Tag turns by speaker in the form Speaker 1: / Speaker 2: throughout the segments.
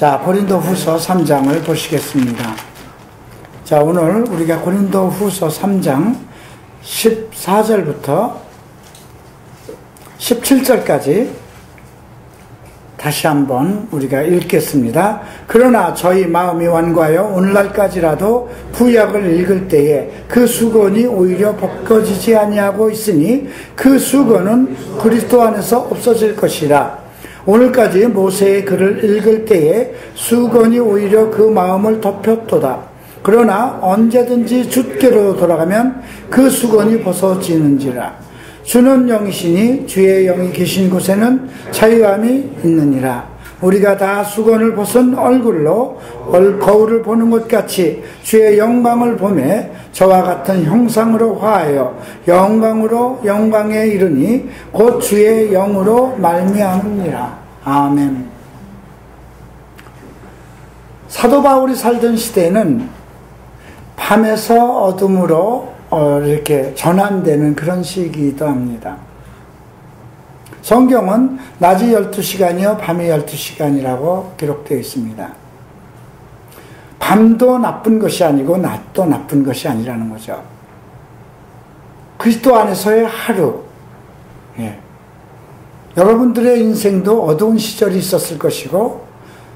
Speaker 1: 자, 고린도후서 3장을 보시겠습니다. 자, 오늘 우리가 고린도후서 3장 14절부터 17절까지 다시 한번 우리가 읽겠습니다. 그러나 저희 마음이 완고하여 오늘날까지라도 구약을 읽을 때에 그 수건이 오히려 벗겨지지 아니하고 있으니 그 수건은 그리스도 안에서 없어질 것이라. 오늘까지 모세의 글을 읽을 때에 수건이 오히려 그 마음을 덮였도다. 그러나 언제든지 주께로 돌아가면 그 수건이 벗어지는지라. 주는 영이시니 주의 영이 계신 곳에는 자유함이 있느니라. 우리가 다 수건을 벗은 얼굴로 거울을 보는 것 같이 주의 영광을 보매 저와 같은 형상으로 화하여 영광으로 영광에 이르니 곧 주의 영으로 말미암으니라. 아멘. 사도 바울이 살던 시대에는 밤에서 어둠으로 이렇게 전환되는 그런 시기이기도 합니다. 성경은 낮이 12시간이요 밤이 12시간이라고 기록되어 있습니다. 밤도 나쁜 것이 아니고 낮도 나쁜 것이 아니라는 거죠. 그리스도 안에서의 하루, 여러분들의 인생도 어두운 시절이 있었을 것이고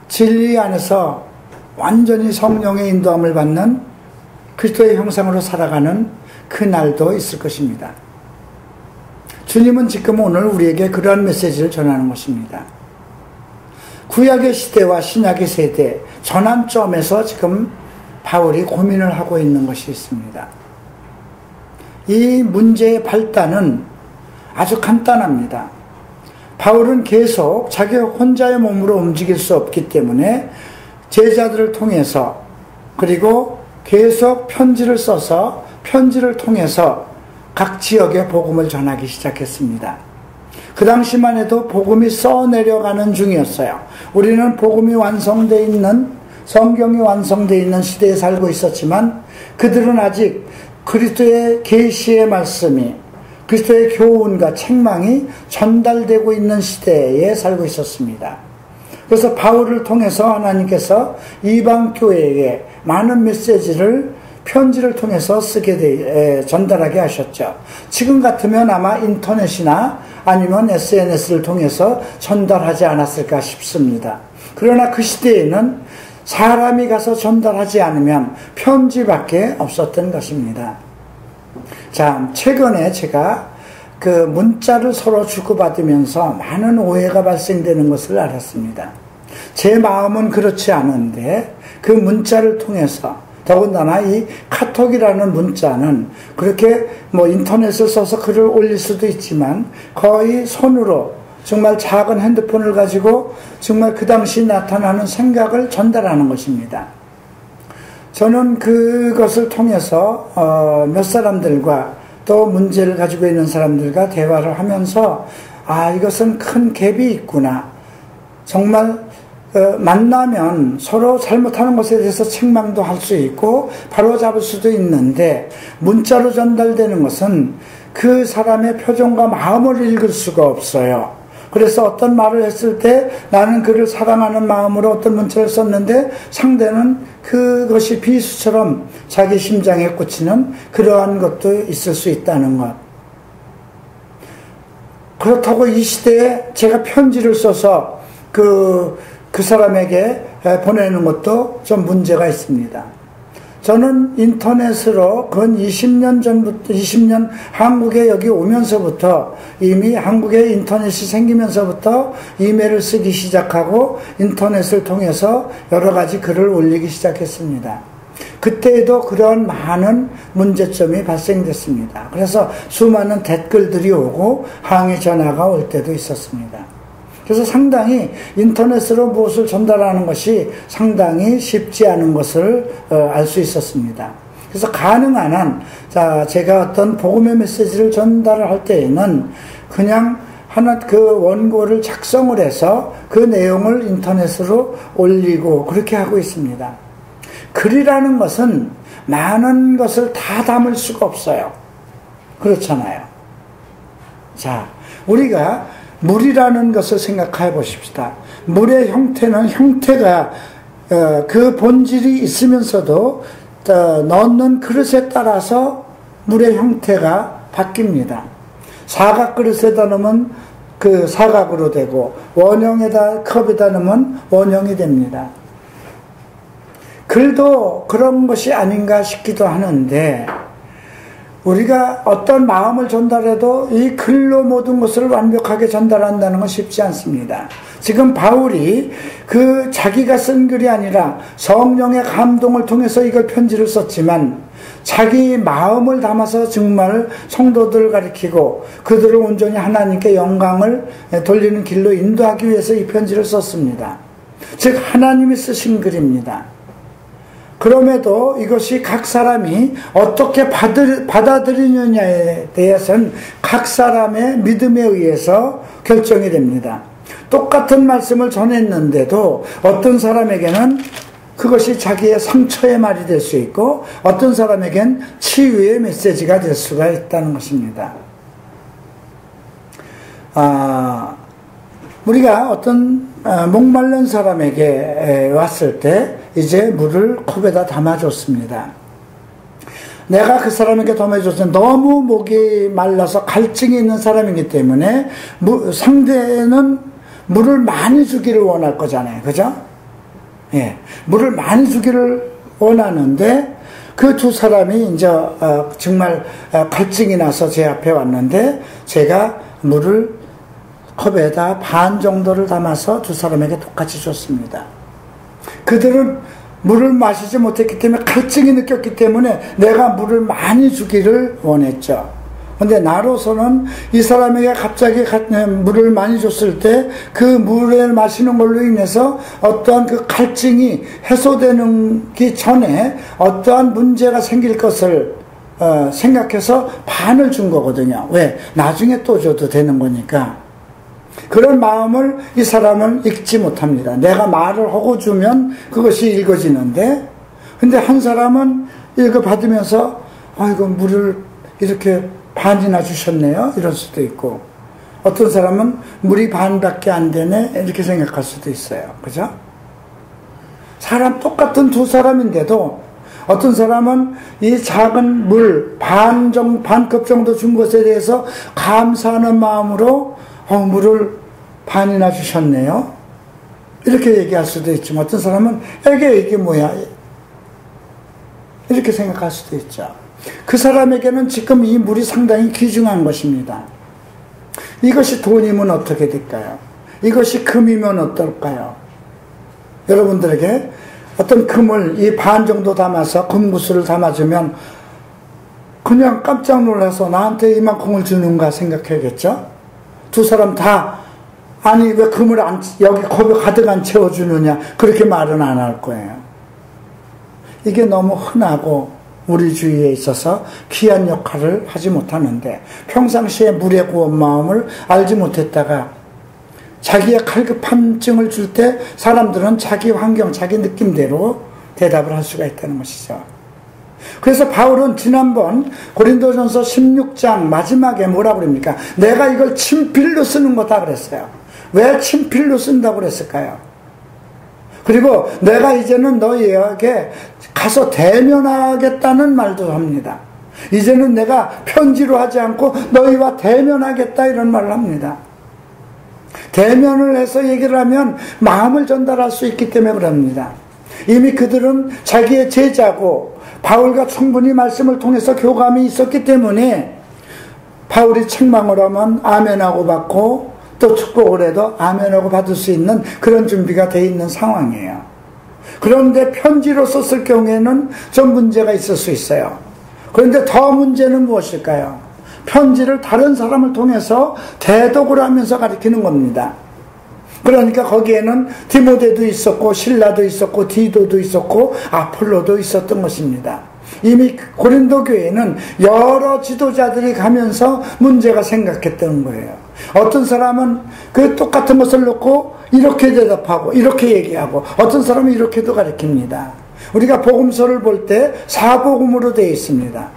Speaker 1: 진리 안에서 완전히 성령의 인도함을 받는 그리스도의 형상으로 살아가는 그 날도 있을 것입니다. 주님은 지금 오늘 우리에게 그러한 메시지를 전하는 것입니다. 구약의 시대와 신약의 세대 전환점에서 지금 바울이 고민을 하고 있는 것이 있습니다. 이 문제의 발단은 아주 간단합니다. 바울은 계속 자기 혼자의 몸으로 움직일 수 없기 때문에 제자들을 통해서 그리고 계속 편지를 써서 편지를 통해서 각 지역에 복음을 전하기 시작했습니다. 그 당시만 해도 복음이 써내려가는 중이었어요. 우리는 복음이 완성되어 있는, 성경이 완성되어 있는 시대에 살고 있었지만 그들은 아직 그리스도의 계시의 말씀이, 그리스도의 교훈과 책망이 전달되고 있는 시대에 살고 있었습니다. 그래서 바울을 통해서 하나님께서 이방 교회에게 많은 메시지를 편지를 통해서 전달하게 하셨죠. 지금 같으면 아마 인터넷이나 아니면 SNS를 통해서 전달하지 않았을까 싶습니다. 그러나 그 시대에는 사람이 가서 전달하지 않으면 편지밖에 없었던 것입니다. 자, 최근에 제가 그 문자를 서로 주고받으면서 많은 오해가 발생되는 것을 알았습니다. 제 마음은 그렇지 않은데 그 문자를 통해서 더군다나 이 카톡이라는 문자는 그렇게 인터넷을 써서 글을 올릴 수도 있지만 거의 손으로 정말 작은 핸드폰을 가지고 정말 그 당시 나타나는 생각을 전달하는 것입니다. 저는 그것을 통해서 몇 사람들과 또 문제를 가지고 있는 사람들과 대화를 하면서 이것은 큰 갭이 있구나. 정말 만나면 서로 잘못하는 것에 대해서 책망도 할 수 있고 바로잡을 수도 있는데 문자로 전달되는 것은 그 사람의 표정과 마음을 읽을 수가 없어요. 그래서 어떤 말을 했을 때 나는 그를 사랑하는 마음으로 어떤 문자를 썼는데 상대는 그것이 비수처럼 자기 심장에 꽂히는 그러한 것도 있을 수 있다는 것. 그렇다고 이 시대에 제가 편지를 써서 그 사람에게 보내는 것도 좀 문제가 있습니다. 저는 인터넷으로 근 20년 전부터, 20년 한국에 여기 오면서부터 이미 한국에 인터넷이 생기면서부터 이메일을 쓰기 시작하고 인터넷을 통해서 여러 가지 글을 올리기 시작했습니다. 그때에도 그런 많은 문제점이 발생됐습니다. 그래서 수많은 댓글들이 오고 항의 전화가 올 때도 있었습니다. 그래서 상당히 인터넷으로 무엇을 전달하는 것이 상당히 쉽지 않은 것을 알 수 있었습니다. 그래서 가능한 한 제가 어떤 복음의 메시지를 전달을 할 때에는 그냥 그 원고를 작성을 해서 그 내용을 인터넷으로 올리고 그렇게 하고 있습니다. 글이라는 것은 많은 것을 다 담을 수가 없어요. 그렇잖아요. 자, 우리가 물이라는 것을 생각해 보십시다. 물의 형태는 형태가 그 본질이 있으면서도 넣는 그릇에 따라서 물의 형태가 바뀝니다. 사각 그릇에다 넣으면 그 사각으로 되고 원형에다 컵에다 넣으면 원형이 됩니다. 글도 그런 것이 아닌가 싶기도 하는데 우리가 어떤 마음을 전달해도 이 글로 모든 것을 완벽하게 전달한다는 건 쉽지 않습니다. 지금 바울이 그 자기가 쓴 글이 아니라 성령의 감동을 통해서 이걸 편지를 썼지만 자기 마음을 담아서 정말 성도들을 가리키고 그들을 온전히 하나님께 영광을 돌리는 길로 인도하기 위해서 이 편지를 썼습니다. 즉 하나님이 쓰신 글입니다. 그럼에도 이것이 각 사람이 어떻게 받아들이느냐에 대해서는 각 사람의 믿음에 의해서 결정이 됩니다. 똑같은 말씀을 전했는데도 어떤 사람에게는 그것이 자기의 상처의 말이 될 수 있고 어떤 사람에겐 치유의 메시지가 될 수가 있다는 것입니다. 우리가 어떤 목마른 사람에게 왔을 때 이제 물을 컵에다 담아줬습니다. 내가 그 사람에게 담아줬을 때 너무 목이 말라서 갈증이 있는 사람이기 때문에 상대는 물을 많이 주기를 원할 거잖아요. 그죠? 예, 물을 많이 주기를 원하는데 그 두 사람이 이제 정말 갈증이 나서 제 앞에 왔는데 제가 물을 컵에다 반 정도를 담아서 두 사람에게 똑같이 줬습니다. 그들은 물을 마시지 못했기 때문에 갈증이 느꼈기 때문에 내가 물을 많이 주기를 원했죠. 근데 나로서는 이 사람에게 갑자기 물을 많이 줬을 때 그 물을 마시는 걸로 인해서 어떠한 그 갈증이 해소되는 기 전에 어떠한 문제가 생길 것을 생각해서 반을 준 거거든요. 왜? 나중에 또 줘도 되는 거니까. 그런 마음을 이 사람은 읽지 못합니다. 내가 말을 하고 주면 그것이 읽어지는데, 근데 한 사람은 읽어받으면서 아이고 물을 이렇게 반이나 주셨네요 이럴 수도 있고, 어떤 사람은 물이 반밖에 안 되네 이렇게 생각할 수도 있어요. 그죠? 사람 똑같은 두 사람인데도 어떤 사람은 이 작은 물 반컵 정도 준 것에 대해서 감사하는 마음으로 물을 반이나 주셨네요 이렇게 얘기할 수도 있지만, 어떤 사람은 이게 뭐야 이렇게 생각할 수도 있죠. 그 사람에게는 지금 이 물이 상당히 귀중한 것입니다. 이것이 돈이면 어떻게 될까요? 이것이 금이면 어떨까요? 여러분들에게 어떤 금을 이 반 정도 담아서 금구슬을 담아주면 그냥 깜짝 놀라서 나한테 이만큼을 주는가 생각해야겠죠? 두 사람 다 아니 왜 금을 여기 컵에 가득 안 채워주느냐 그렇게 말은 안 할 거예요. 이게 너무 흔하고 우리 주위에 있어서 귀한 역할을 하지 못하는데, 평상시에 물에 구운 마음을 알지 못했다가 자기의 갈급함증을 줄 때 사람들은 자기 환경, 자기 느낌대로 대답을 할 수가 있다는 것이죠. 그래서 바울은 지난번 고린도전서 16장 마지막에 뭐라고 그럽니까? 내가 이걸 친필로 쓰는 거다 그랬어요. 왜 친필로 쓴다고 그랬을까요? 그리고 내가 이제는 너희에게 가서 대면하겠다는 말도 합니다. 이제는 내가 편지로 하지 않고 너희와 대면하겠다 이런 말을 합니다. 대면을 해서 얘기를 하면 마음을 전달할 수 있기 때문에 그럽니다. 이미 그들은 자기의 제자고 바울과 충분히 말씀을 통해서 교감이 있었기 때문에 바울이 책망을 하면 아멘하고 받고 또 축복을 해도 아멘하고 받을 수 있는 그런 준비가 되어 있는 상황이에요. 그런데 편지로 썼을 경우에는 좀 문제가 있을 수 있어요. 그런데 더 문제는 무엇일까요? 편지를 다른 사람을 통해서 대독을 하면서 가르치는 겁니다. 그러니까 거기에는 디모데도 있었고 실라도 있었고 디도도 있었고 아폴로도 있었던 것입니다. 이미 고린도 교회는 여러 지도자들이 가면서 문제가 생각했던 거예요. 어떤 사람은 그 똑같은 것을 놓고 이렇게 대답하고 이렇게 얘기하고, 어떤 사람은 이렇게도 가르칩니다. 우리가 복음서를 볼 때 사복음으로 되어 있습니다.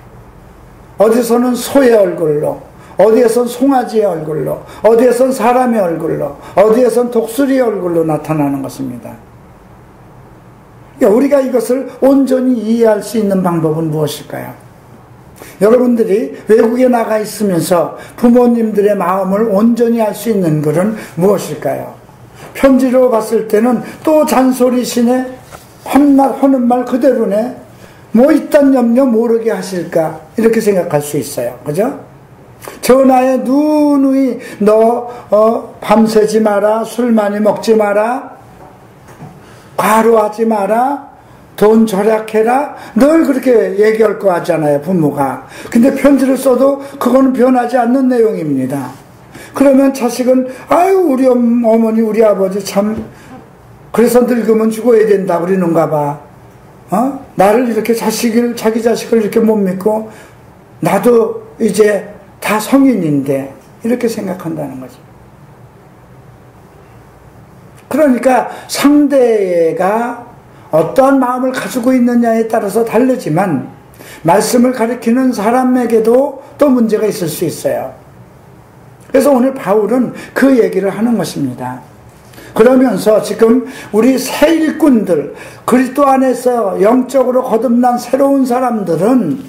Speaker 1: 어디서는 소의 얼굴로, 어디에선 송아지의 얼굴로, 어디에선 사람의 얼굴로, 어디에선 독수리의 얼굴로 나타나는 것입니다. 우리가 이것을 온전히 이해할 수 있는 방법은 무엇일까요? 여러분들이 외국에 나가 있으면서 부모님들의 마음을 온전히 알 수 있는 글은 무엇일까요? 편지로 봤을 때는 또 잔소리시네, 하는 말 그대로네, 뭐 이딴 염려 모르게 하실까, 이렇게 생각할 수 있어요. 그죠? 전화에 누누이 너 밤새지 마라, 술 많이 먹지 마라, 과로하지 마라, 돈 절약해라, 늘 그렇게 얘기할 거 하잖아요, 부모가. 근데 편지를 써도 그거는 변하지 않는 내용입니다. 그러면 자식은 아유 우리 어머니 우리 아버지 참 그래서 늙으면 죽어야 된다 그러는가 봐. 나를 이렇게 자기 자식을 이렇게 못 믿고 나도 이제 다 성인인데 이렇게 생각한다는 거죠. 그러니까 상대가 어떠한 마음을 가지고 있느냐에 따라서 다르지만 말씀을 가리키는 사람에게도 또 문제가 있을 수 있어요. 그래서 오늘 바울은 그 얘기를 하는 것입니다. 그러면서 지금 우리 새 일꾼들, 그리스도 안에서 영적으로 거듭난 새로운 사람들은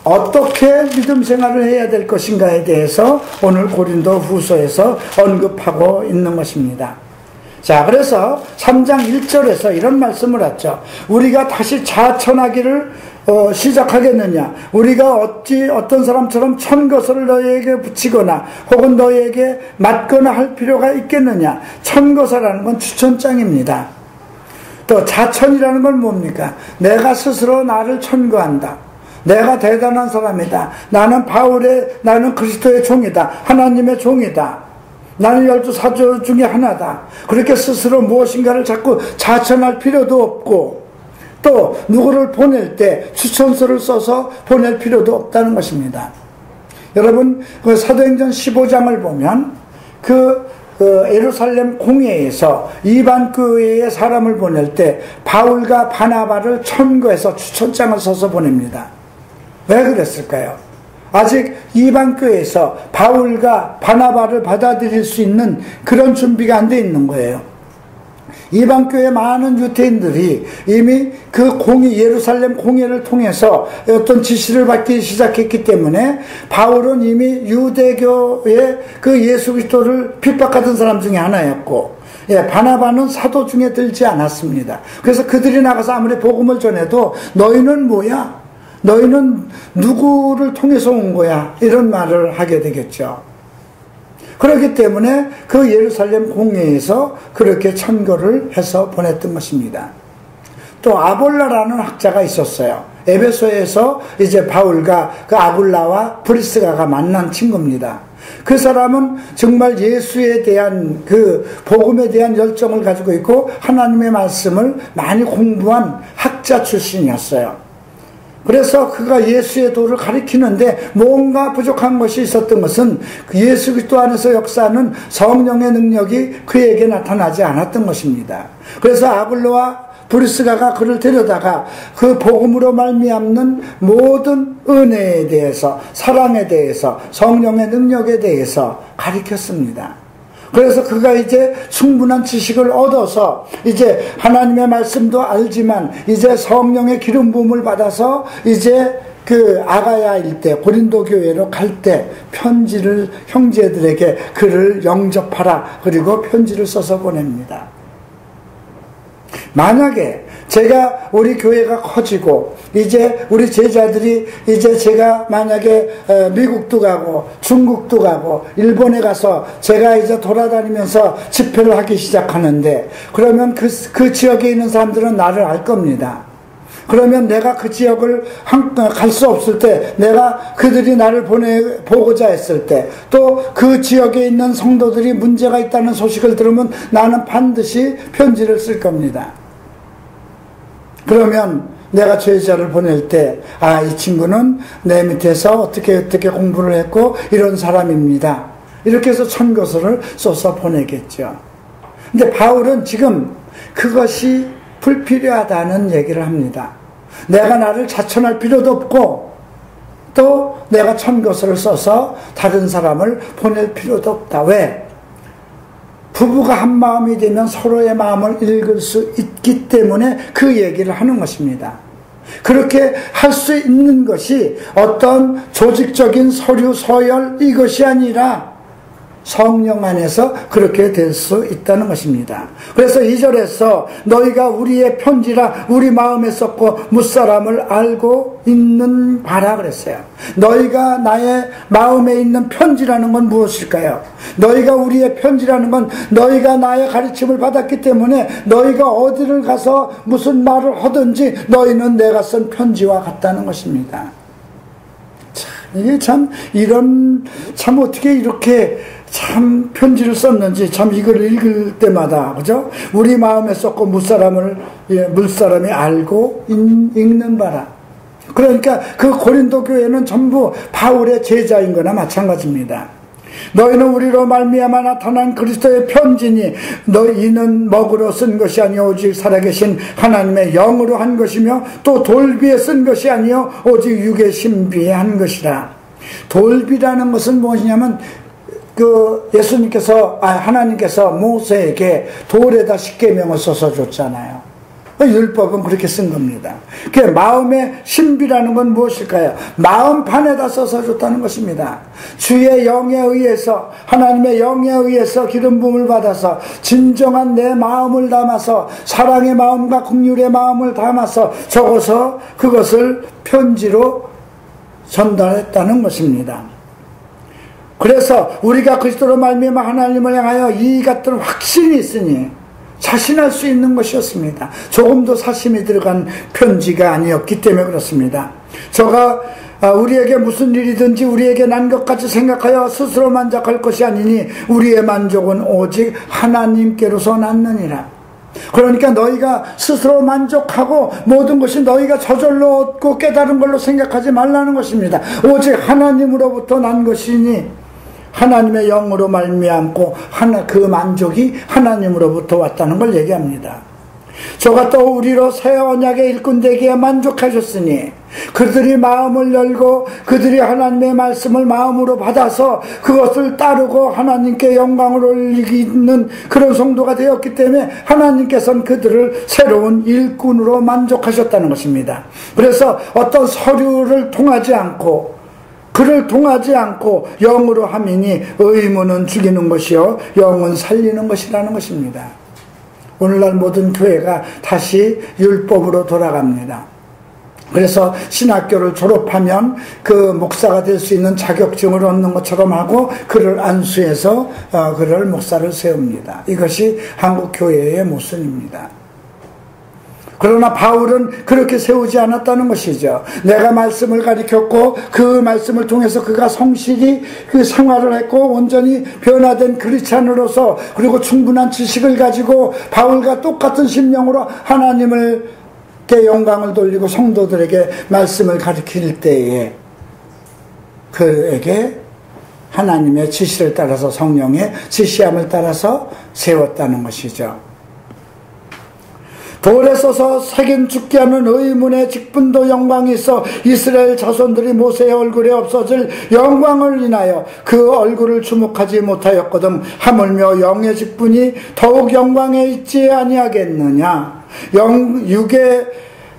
Speaker 1: 어떻게 믿음 생활을 해야 될 것인가에 대해서 오늘 고린도 후서에서 언급하고 있는 것입니다. 자, 그래서 3장 1절에서 이런 말씀을 하죠. 우리가 다시 자천하기를 시작하겠느냐? 우리가 어떤 사람처럼 천것을 너희에게 붙이거나 혹은 너희에게 맞거나 할 필요가 있겠느냐? 천것이라는 건 추천장입니다. 또 자천이라는 건 뭡니까? 내가 스스로 나를 천거한다. 내가 대단한 사람이다. 나는 그리스도의 종이다. 하나님의 종이다. 나는 12사도 중에 하나다. 그렇게 스스로 무엇인가를 자꾸 자천할 필요도 없고, 또 누구를 보낼 때 추천서를 써서 보낼 필요도 없다는 것입니다. 여러분, 그 사도행전 15장을 보면 예루살렘 공회에서 이방 교회에 사람을 보낼 때 바울과 바나바를 천거해서 추천장을 써서 보냅니다. 왜 그랬을까요? 아직 이방교회에서 바울과 바나바를 받아들일 수 있는 그런 준비가 안 돼 있는 거예요. 이방교회 많은 유대인들이 이미 예루살렘 공회를 통해서 어떤 지시를 받기 시작했기 때문에 바울은 이미 유대교의 그 예수 그리스도를 핍박하던 사람 중에 하나였고, 바나바는 사도 중에 들지 않았습니다. 그래서 그들이 나가서 아무리 복음을 전해도 너희는 뭐야? 너희는 누구를 통해서 온 거야? 이런 말을 하게 되겠죠. 그렇기 때문에 그 예루살렘 공회에서 그렇게 천거를 해서 보냈던 것입니다. 또 아볼라라는 학자가 있었어요. 에베소에서 이제 바울과 그 아굴라와 브리스가가 만난 친구입니다. 그 사람은 정말 예수에 대한 그 복음에 대한 열정을 가지고 있고 하나님의 말씀을 많이 공부한 학자 출신이었어요. 그래서 그가 예수의 도를 가리키는데 뭔가 부족한 것이 있었던 것은 예수 그리스도 안에서 역사하는 성령의 능력이 그에게 나타나지 않았던 것입니다. 그래서 아굴로와 브리스가가 그를 데려다가 그 복음으로 말미암는 모든 은혜에 대해서, 사랑에 대해서, 성령의 능력에 대해서 가리켰습니다. 그래서 그가 이제 충분한 지식을 얻어서 이제 하나님의 말씀도 알지만 이제 성령의 기름 부음을 받아서 이제 그 아가야 일대 고린도 교회로 갈 때 편지를 형제들에게 그를 영접하라, 그리고 편지를 써서 보냅니다. 만약에 제가 우리 교회가 커지고 이제 우리 제자들이 이제 제가 만약에 미국도 가고 중국도 가고 일본에 가서 제가 이제 돌아다니면서 집회를 하기 시작하는데, 그러면 그 지역에 있는 사람들은 나를 알 겁니다. 그러면 내가 그 지역을 갈 수 없을 때, 내가 그들이 나를 보고자 했을 때, 또 그 지역에 있는 성도들이 문제가 있다는 소식을 들으면 나는 반드시 편지를 쓸 겁니다. 그러면 내가 제자를 보낼 때, 이 친구는 내 밑에서 어떻게 공부를 했고 이런 사람입니다. 이렇게 해서 천거서를 써서 보내겠죠. 근데 바울은 지금 그것이 불필요하다는 얘기를 합니다. 내가 나를 자천할 필요도 없고, 또 내가 천교서를 써서 다른 사람을 보낼 필요도 없다. 왜? 부부가 한 마음이 되면 서로의 마음을 읽을 수 있기 때문에 그 얘기를 하는 것입니다. 그렇게 할 수 있는 것이 어떤 조직적인 서류 서열 이것이 아니라 성령 안에서 그렇게 될 수 있다는 것입니다. 그래서 2절에서 너희가 우리의 편지라 우리 마음에 썼고 무사람을 알고 있는 바라 그랬어요. 너희가 나의 마음에 있는 편지라는 건 무엇일까요? 너희가 우리의 편지라는 건 너희가 나의 가르침을 받았기 때문에 너희가 어디를 가서 무슨 말을 하든지 너희는 내가 쓴 편지와 같다는 것입니다. 이게 참 어떻게 이렇게 참 편지를 썼는지 참 이걸 읽을 때마다 그죠? 우리 마음에 썼고 물사람이 알고 읽는 바라. 그러니까 그 고린도 교회는 전부 바울의 제자인 거나 마찬가지입니다. 너희는 우리로 말미암아 나타난 그리스도의 편지니 너희는 먹으로 쓴 것이 아니요 오직 살아계신 하나님의 영으로 한 것이며 또 돌비에 쓴 것이 아니요 오직 육의 신비에 한 것이라. 돌비라는 것은 무엇이냐면 하나님께서 모세에게 돌에다 십계명을 써서 줬잖아요. 율법은 그렇게 쓴 겁니다. 그 마음의 신비라는 건 무엇일까요? 마음판에다 써서 줬다는 것입니다. 주의 영에 의해서, 하나님의 영에 의해서 기름 부음을 받아서 진정한 내 마음을 담아서 사랑의 마음과 긍휼의 마음을 담아서 적어서 그것을 편지로 전달했다는 것입니다. 그래서 우리가 그리스도로 말미암아 하나님을 향하여 이 같은 확신이 있으니 자신할 수 있는 것이었습니다. 조금도 사심이 들어간 편지가 아니었기 때문에 그렇습니다. 우리에게 무슨 일이든지 우리에게 난 것까지 생각하여 스스로 만족할 것이 아니니 우리의 만족은 오직 하나님께로서 났느니라. 그러니까 너희가 스스로 만족하고 모든 것이 너희가 저절로 얻고 깨달은 걸로 생각하지 말라는 것입니다. 오직 하나님으로부터 난 것이니 하나님의 영으로 말미암고 그 만족이 하나님으로부터 왔다는 걸 얘기합니다. 저가 또 우리로 새 언약의 일꾼 되기에 만족하셨으니 그들이 마음을 열고 그들이 하나님의 말씀을 마음으로 받아서 그것을 따르고 하나님께 영광을 올리는 그런 성도가 되었기 때문에 하나님께서는 그들을 새로운 일꾼으로 만족하셨다는 것입니다. 그래서 어떤 서류를 통하지 않고 글을 통하지 않고 영으로 함이니 의문은 죽이는 것이요 영은 살리는 것이라는 것입니다. 오늘날 모든 교회가 다시 율법으로 돌아갑니다. 그래서 신학교를 졸업하면 그 목사가 될 수 있는 자격증을 얻는 것처럼 하고 그를 안수해서 그를 목사를 세웁니다. 이것이 한국 교회의 모순입니다. 그러나 바울은 그렇게 세우지 않았다는 것이죠. 내가 말씀을 가르쳤고 그 말씀을 통해서 그가 성실히 그 생활을 했고 온전히 변화된 크리스찬으로서 그리고 충분한 지식을 가지고 바울과 똑같은 심령으로 하나님께 영광을 돌리고 성도들에게 말씀을 가르칠 때에 그에게 하나님의 지시를 따라서 성령의 지시함을 따라서 세웠다는 것이죠. 돌에 써서 새긴 죽게 하는 의문의 직분도 영광이 있어 이스라엘 자손들이 모세의 얼굴에 없어질 영광을 인하여 그 얼굴을 주목하지 못하였거든 하물며 영의 직분이 더욱 영광에 있지 아니하겠느냐. 육의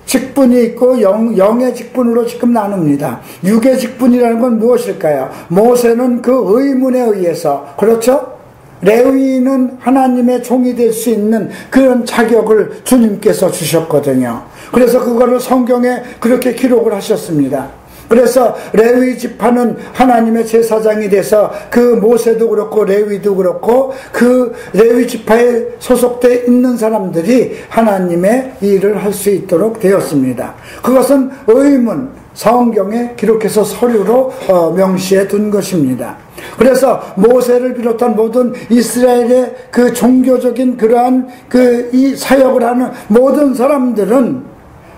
Speaker 1: 직분이 있고 영의 직분으로 지금 나눕니다. 육의 직분이라는 건 무엇일까요? 모세는 그 의문에 의해서, 그렇죠? 레위인은 하나님의 종이 될 수 있는 그런 자격을 주님께서 주셨거든요. 그래서 그거를 성경에 그렇게 기록을 하셨습니다. 그래서 레위 지파는 하나님의 제사장이 돼서 그 모세도 그렇고 레위도 그렇고 그 레위 지파에 소속되어 있는 사람들이 하나님의 일을 할 수 있도록 되었습니다. 그것은 의문, 성경에 기록해서 서류로 명시해 둔 것입니다. 그래서 모세를 비롯한 모든 이스라엘의 그 종교적인 그러한 이 사역을 하는 모든 사람들은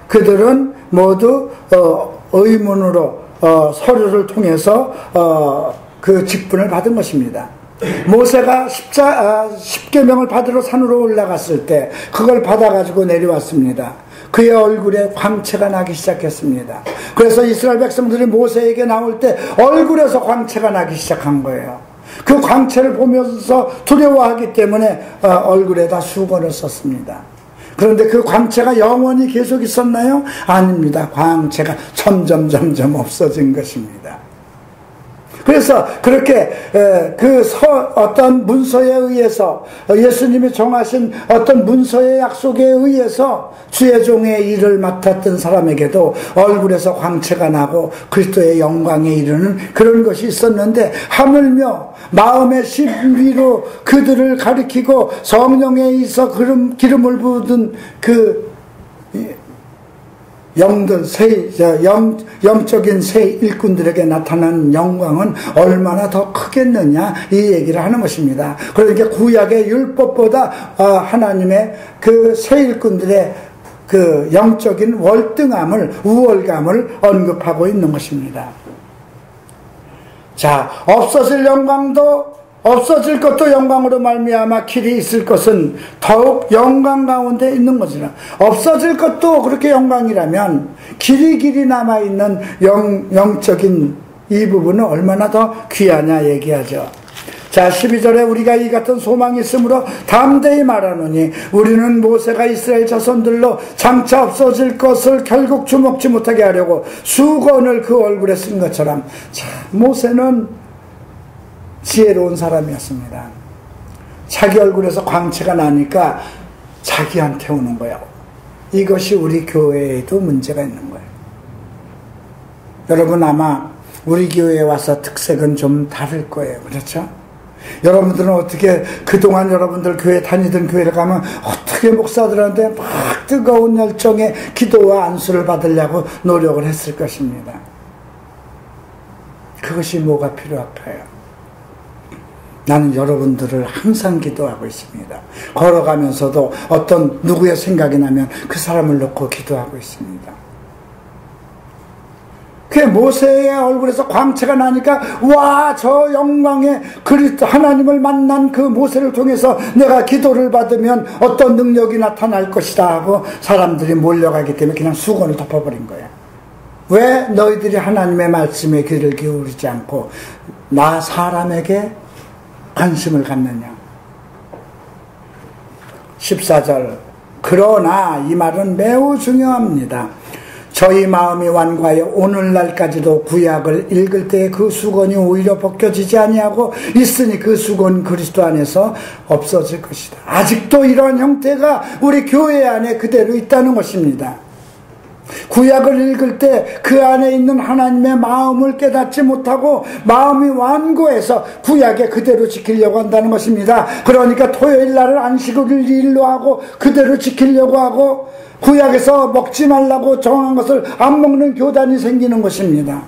Speaker 1: 그들은 모두 의문으로 서류를 통해서 그 직분을 받은 것입니다. 모세가 십계명을 받으러 산으로 올라갔을 때 그걸 받아가지고 내려왔습니다. 그의 얼굴에 광채가 나기 시작했습니다. 그래서 이스라엘 백성들이 모세에게 나올 때 얼굴에서 광채가 나기 시작한 거예요. 그 광채를 보면서 두려워하기 때문에 얼굴에다 수건을 썼습니다. 그런데 그 광채가 영원히 계속 있었나요? 아닙니다. 광채가 점점 없어진 것입니다. 그래서 그렇게 어떤 문서에 의해서 예수님이 정하신 어떤 문서의 약속에 의해서 주의 종의 일을 맡았던 사람에게도 얼굴에서 광채가 나고 그리스도의 영광에 이르는 그런 것이 있었는데, 하물며 마음의 신비로 그들을 가리키고 성령에 있어 기름을 부은 그 영적인 새 일꾼들에게 나타난 영광은 얼마나 더 크겠느냐, 이 얘기를 하는 것입니다. 그러니까 구약의 율법보다 하나님의 그 새 일꾼들의 그 영적인 월등함을, 우월감을 언급하고 있는 것입니다. 자, 없어질 것도 영광으로 말미암아 길이 있을 것은 더욱 영광 가운데 있는 것이라. 없어질 것도 그렇게 영광이라면 길이 남아있는 영적인 이 부분은 얼마나 더 귀하냐 얘기하죠. 자, 12절에 우리가 이 같은 소망이 있으므로 담대히 말하노니 우리는 모세가 이스라엘 자손들로 장차 없어질 것을 결국 주목지 못하게 하려고 수건을 그 얼굴에 쓴 것처럼. 자, 모세는 지혜로운 사람이었습니다. 자기 얼굴에서 광채가 나니까 자기한테 오는 거예요. 이것이 우리 교회에도 문제가 있는 거예요. 여러분, 아마 우리 교회에 와서 특색은 좀 다를 거예요. 그렇죠? 여러분들은 어떻게 그동안 여러분들 교회 다니던 교회를 가면 어떻게 목사들한테 막 뜨거운 열정의 기도와 안수를 받으려고 노력을 했을 것입니다. 그것이 뭐가 필요할까요? 나는 여러분들을 항상 기도하고 있습니다. 걸어가면서도 어떤 누구의 생각이 나면 그 사람을 놓고 기도하고 있습니다. 그 모세의 얼굴에서 광채가 나니까, 와, 저 영광의 그리스도 하나님을 만난 그 모세를 통해서 내가 기도를 받으면 어떤 능력이 나타날 것이다 하고 사람들이 몰려가기 때문에 그냥 수건을 덮어버린 거야. 왜 너희들이 하나님의 말씀에 귀를 기울이지 않고 나 사람에게 관심을 갖느냐. 14절, 그러나 이 말은 매우 중요합니다. 저희 마음이 완고하여 오늘날까지도 구약을 읽을 때 그 수건이 오히려 벗겨지지 아니하고 있으니 그 수건 그리스도 안에서 없어질 것이다. 아직도 이런 형태가 우리 교회 안에 그대로 있다는 것입니다. 구약을 읽을 때 그 안에 있는 하나님의 마음을 깨닫지 못하고 마음이 완고해서 구약에 그대로 지키려고 한다는 것입니다. 그러니까 토요일 날을 안식일을 일로 하고 그대로 지키려고 하고 구약에서 먹지 말라고 정한 것을 안 먹는 교단이 생기는 것입니다.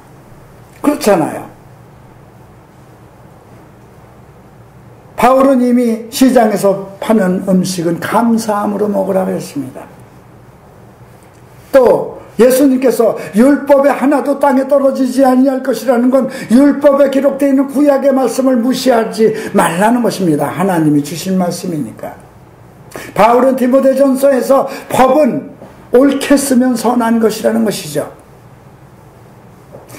Speaker 1: 그렇잖아요. 바울은 이미 시장에서 파는 음식은 감사함으로 먹으라고 했습니다. 또 예수님께서 율법에 하나도 땅에 떨어지지 아니할 것이라는 건 율법에 기록되어 있는 구약의 말씀을 무시하지 말라는 것입니다. 하나님이 주신 말씀이니까. 바울은 디모데전서에서 법은 옳게 쓰면 선한 것이라는 것이죠.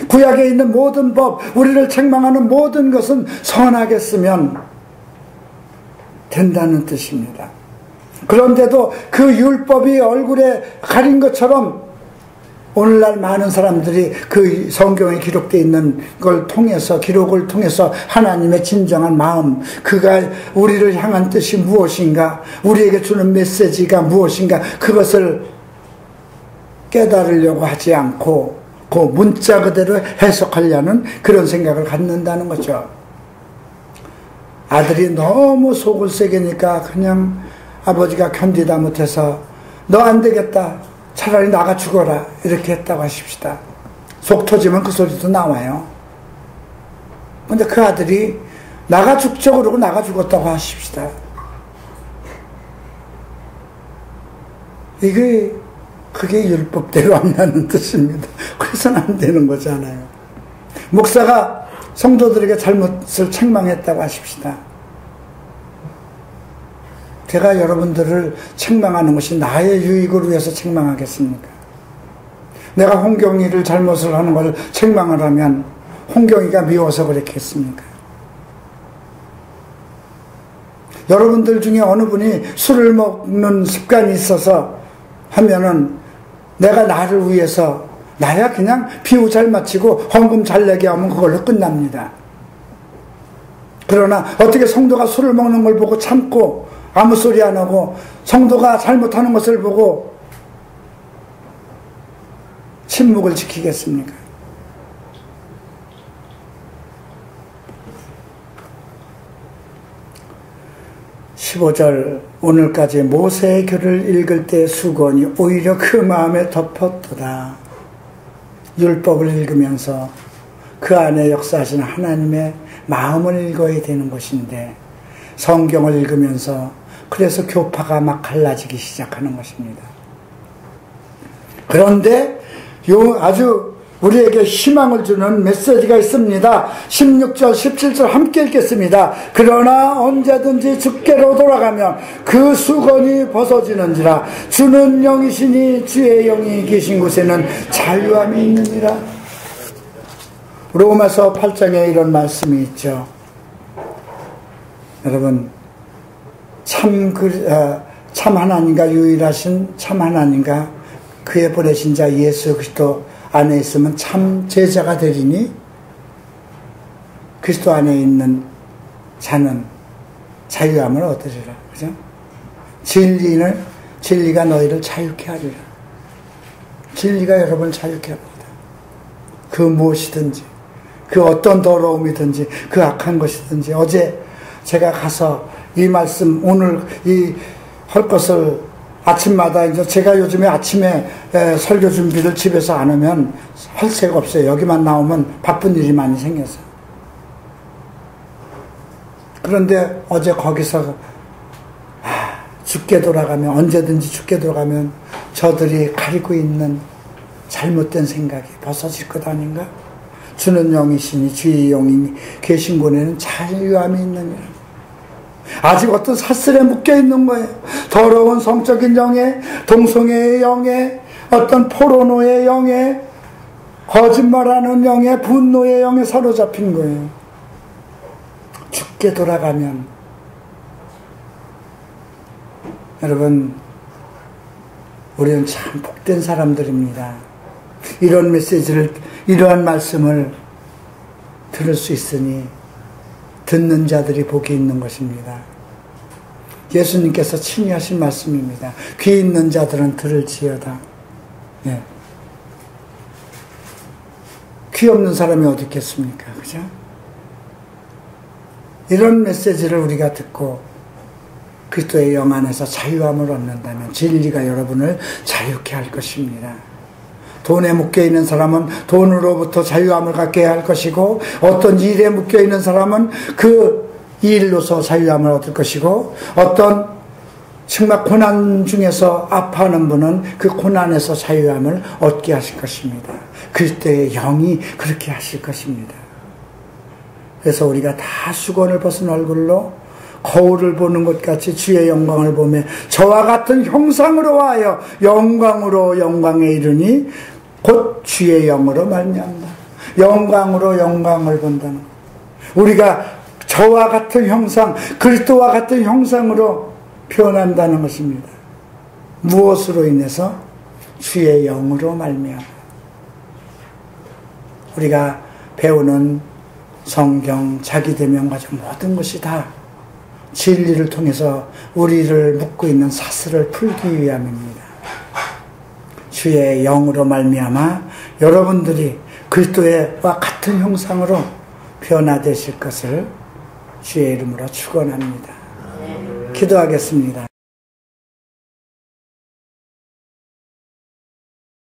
Speaker 1: 구약에 있는 모든 법, 우리를 책망하는 모든 것은 선하게 쓰면 된다는 뜻입니다. 그런데도 그 율법이 얼굴에 가린 것처럼 오늘날 많은 사람들이 그 성경에 기록되어 있는 걸 통해서, 기록을 통해서 하나님의 진정한 마음, 그가 우리를 향한 뜻이 무엇인가, 우리에게 주는 메시지가 무엇인가, 그것을 깨달으려고 하지 않고 그 문자 그대로 해석하려는 그런 생각을 갖는다는 거죠. 아들이 너무 속을 새기니까 그냥 아버지가 견디다 못해서 너 안 되겠다, 차라리 나가 죽어라, 이렇게 했다고 하십시다. 속 터지면 그 소리도 나와요. 근데 그 아들이 나가 죽죠 그러고 나가 죽었다고 하십시다. 그게 율법대로 안 나는 뜻입니다. 그래서는 안 되는 거잖아요. 목사가 성도들에게 잘못을 책망했다고 하십시다. 제가 여러분들을 책망하는 것이 나의 유익을 위해서 책망하겠습니까? 내가 홍경이를 잘못을 하는 것을 책망을 하면 홍경이가 미워서 그랬겠습니까? 여러분들 중에 어느 분이 술을 먹는 습관이 있어서 하면은 내가 나를 위해서 나야 그냥 비유 잘 마치고 헌금 잘 내게 하면 그걸로 끝납니다. 그러나 어떻게 성도가 술을 먹는 걸 보고 참고 아무 소리 안 하고 성도가 잘못하는 것을 보고 침묵을 지키겠습니까? (15절) 오늘까지 모세의 글을 읽을 때 수건이 오히려 그 마음에 덮었도다. 율법을 읽으면서 그 안에 역사하신 하나님의 마음을 읽어야 되는 것인데 성경을 읽으면서 그래서 교파가 막 갈라지기 시작하는 것입니다. 그런데 아주 우리에게 희망을 주는 메시지가 있습니다. 16절 17절 함께 읽겠습니다. 그러나 언제든지 주께로 돌아가면 그 수건이 벗어지는지라. 주는 영이시니 주의 영이 계신 곳에는 자유함이 있느니라. 로마서 8장에 이런 말씀이 있죠. 여러분, 참 하나님과 유일하신 참 하나님과 그의 보내신 자 예수 그리스도 안에 있으면 참 제자가 되리니 그리스도 안에 있는 자는 자유함을 얻으리라. 그죠? 진리가 너희를 자유케 하리라. 진리가 여러분을 자유케 합니다. 그 무엇이든지, 그 어떤 더러움이든지, 그 악한 것이든지. 어제 제가 가서 이 말씀, 오늘 이 할 것을 아침마다 이제 제가 요즘에 아침에 설교 준비를 집에서 안 하면 할 새가 없어요. 여기만 나오면 바쁜 일이 많이 생겨서. 그런데 어제 거기서 죽게 돌아가면, 언제든지 죽게 돌아가면 저들이 가리고 있는 잘못된 생각이 벗어질 것 아닌가? 주는 영이시니 주의 영이 계신 곳에는 자유함이 있느니라. 아직 어떤 사슬에 묶여있는 거예요. 더러운 성적인 영에, 동성애의 영에, 어떤 포르노의 영에, 거짓말하는 영에, 분노의 영에 사로잡힌 거예요. 죽게 돌아가면 여러분, 우리는 참 복된 사람들입니다. 이런 메시지를, 이러한 말씀을 들을 수 있으니 듣는 자들이 복이 있는 것입니다. 예수님께서 친히 하신 말씀입니다. 귀 있는 자들은 들을지어다. 예. 귀 없는 사람이 어디 있겠습니까? 그죠? 이런 메시지를 우리가 듣고 그리스도의 영 안에서 자유함을 얻는다면 진리가 여러분을 자유케 할 것입니다. 돈에 묶여있는 사람은 돈으로부터 자유함을 갖게 할 것이고, 어떤 일에 묶여있는 사람은 그 일로서 자유함을 얻을 것이고, 어떤 정말 고난 중에서 아파하는 분은 그 고난에서 자유함을 얻게 하실 것입니다. 그리스도의 영이 그렇게 하실 것입니다. 그래서 우리가 다 수건을 벗은 얼굴로 거울을 보는 것 같이 주의 영광을 보며 저와 같은 형상으로 하여 영광으로 영광에 이르니 곧 주의 영으로 말미암다. 영광으로 영광을 본다는 것. 우리가 저와 같은 형상, 그리스도와 같은 형상으로 표현한다는 것입니다. 무엇으로 인해서? 주의 영으로 말미암아. 우리가 배우는 성경, 자기대면 과정 모든 것이 다 진리를 통해서 우리를 묶고 있는 사슬을 풀기 위함입니다. 주의 영으로 말미암아 여러분들이 그리스도와 같은 형상으로 변화되실 것을 주의 이름으로 축원합니다. 기도하겠습니다.